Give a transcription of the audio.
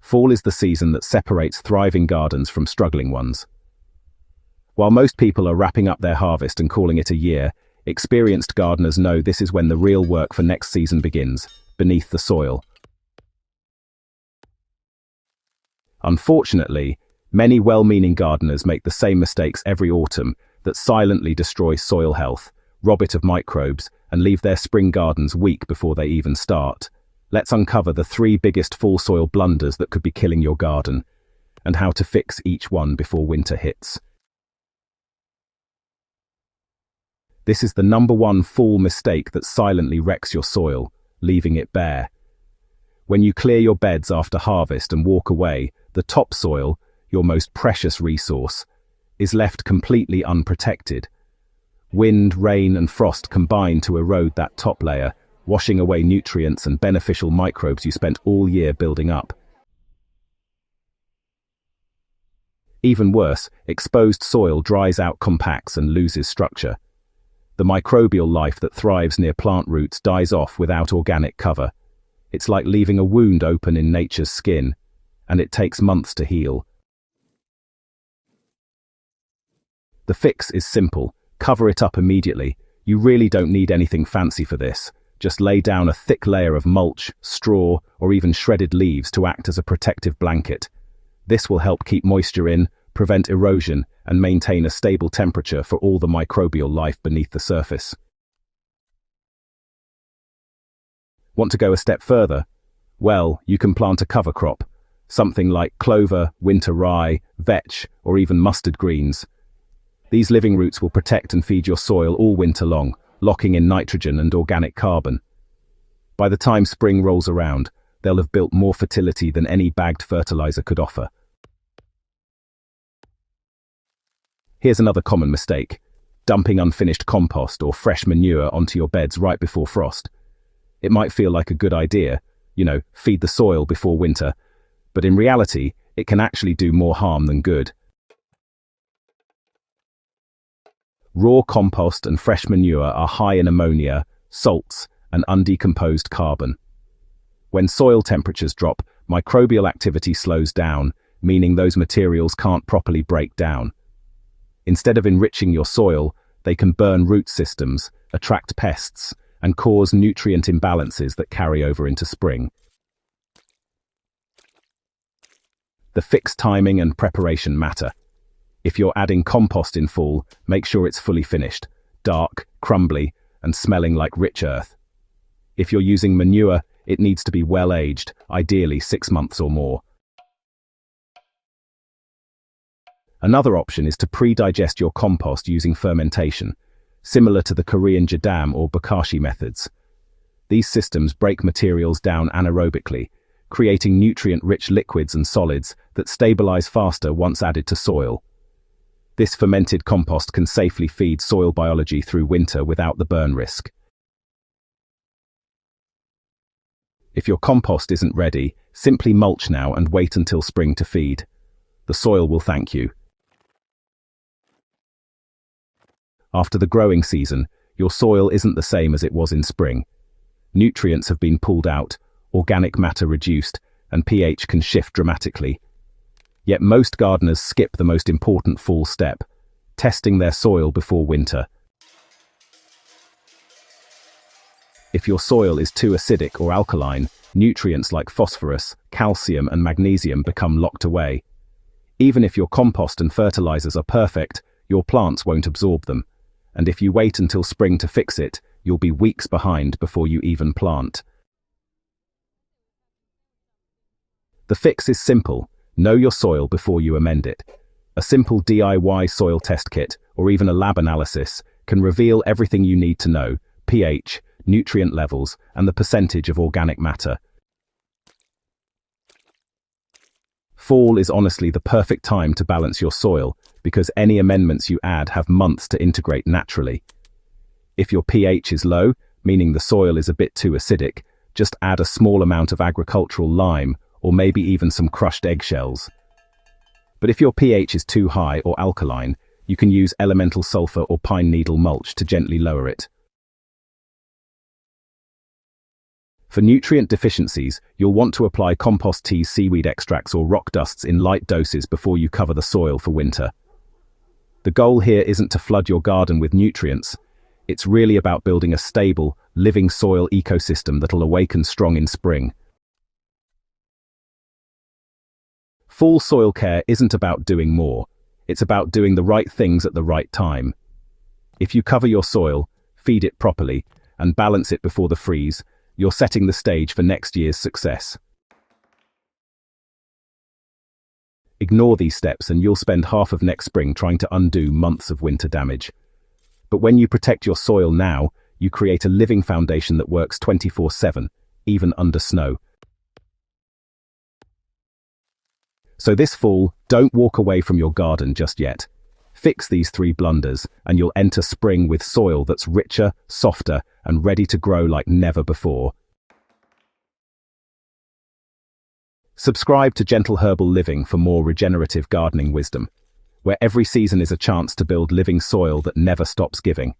Fall is the season that separates thriving gardens from struggling ones. While most people are wrapping up their harvest and calling it a year, experienced gardeners know this is when the real work for next season begins, beneath the soil. Unfortunately, many well-meaning gardeners make the same mistakes every autumn that silently destroy soil health, rob it of microbes, and leave their spring gardens weak before they even start. Let's uncover the 3 biggest fall soil blunders that could be killing your garden, and how to fix each one before winter hits. This is the #1 fall mistake that silently wrecks your soil, leaving it bare. When you clear your beds after harvest and walk away, the topsoil, your most precious resource, is left completely unprotected. Wind, rain, and frost combine to erode that top layer, washing away nutrients and beneficial microbes you spent all year building up. Even worse, exposed soil dries out, compacts, and loses structure. The microbial life that thrives near plant roots dies off without organic cover. It's like leaving a wound open in nature's skin, and it takes months to heal. The fix is simple: cover it up immediately. You really don't need anything fancy for this. Just lay down a thick layer of mulch, straw, or even shredded leaves to act as a protective blanket. This will help keep moisture in, prevent erosion, and maintain a stable temperature for all the microbial life beneath the surface. Want to go a step further? Well, you can plant a cover crop, something like clover, winter rye, vetch, or even mustard greens. These living roots will protect and feed your soil all winter long, locking in nitrogen and organic carbon. By the time spring rolls around, they'll have built more fertility than any bagged fertilizer could offer. Here's another common mistake: dumping unfinished compost or fresh manure onto your beds right before frost. It might feel like a good idea, feed the soil before winter, but in reality, it can actually do more harm than good. Raw compost and fresh manure are high in ammonia, salts, and undecomposed carbon. When soil temperatures drop, microbial activity slows down, meaning those materials can't properly break down. Instead of enriching your soil, they can burn root systems, attract pests, and cause nutrient imbalances that carry over into spring. The fix: timing and preparation matter. If you're adding compost in fall, make sure it's fully finished, dark, crumbly, and smelling like rich earth. If you're using manure, it needs to be well aged, ideally 6 months or more. Another option is to pre-digest your compost using fermentation, similar to the Korean jadam or bokashi methods. These systems break materials down anaerobically, creating nutrient-rich liquids and solids that stabilize faster once added to soil. This fermented compost can safely feed soil biology through winter without the burn risk. If your compost isn't ready, simply mulch now and wait until spring to feed. The soil will thank you. After the growing season, your soil isn't the same as it was in spring. Nutrients have been pulled out, organic matter reduced, and pH can shift dramatically. Yet most gardeners skip the most important fall step: testing their soil before winter. If your soil is too acidic or alkaline, nutrients like phosphorus, calcium, and magnesium become locked away. Even if your compost and fertilizers are perfect, your plants won't absorb them. And if you wait until spring to fix it, you'll be weeks behind before you even plant. The fix is simple: know your soil before you amend it. A simple DIY soil test kit, or even a lab analysis, can reveal everything you need to know: pH, nutrient levels, and the percentage of organic matter. Fall is honestly the perfect time to balance your soil, because any amendments you add have months to integrate naturally. If your pH is low, meaning the soil is a bit too acidic, just add a small amount of agricultural lime, or maybe even some crushed eggshells. But if your pH is too high or alkaline, you can use elemental sulfur or pine needle mulch to gently lower it. For nutrient deficiencies, you'll want to apply compost tea, seaweed extracts or rock dusts in light doses before you cover the soil for winter. The goal here isn't to flood your garden with nutrients. It's really about building a stable, living soil ecosystem that'll awaken strong in spring. Fall soil care isn't about doing more. It's about doing the right things at the right time. If you cover your soil, feed it properly, and balance it before the freeze, you're setting the stage for next year's success. Ignore these steps and you'll spend half of next spring trying to undo months of winter damage. But when you protect your soil now, you create a living foundation that works 24/7, even under snow. So this fall, don't walk away from your garden just yet. Fix these 3 blunders, and you'll enter spring with soil that's richer, softer, and ready to grow like never before. Subscribe to Gentle Herbal Living for more regenerative gardening wisdom, where every season is a chance to build living soil that never stops giving.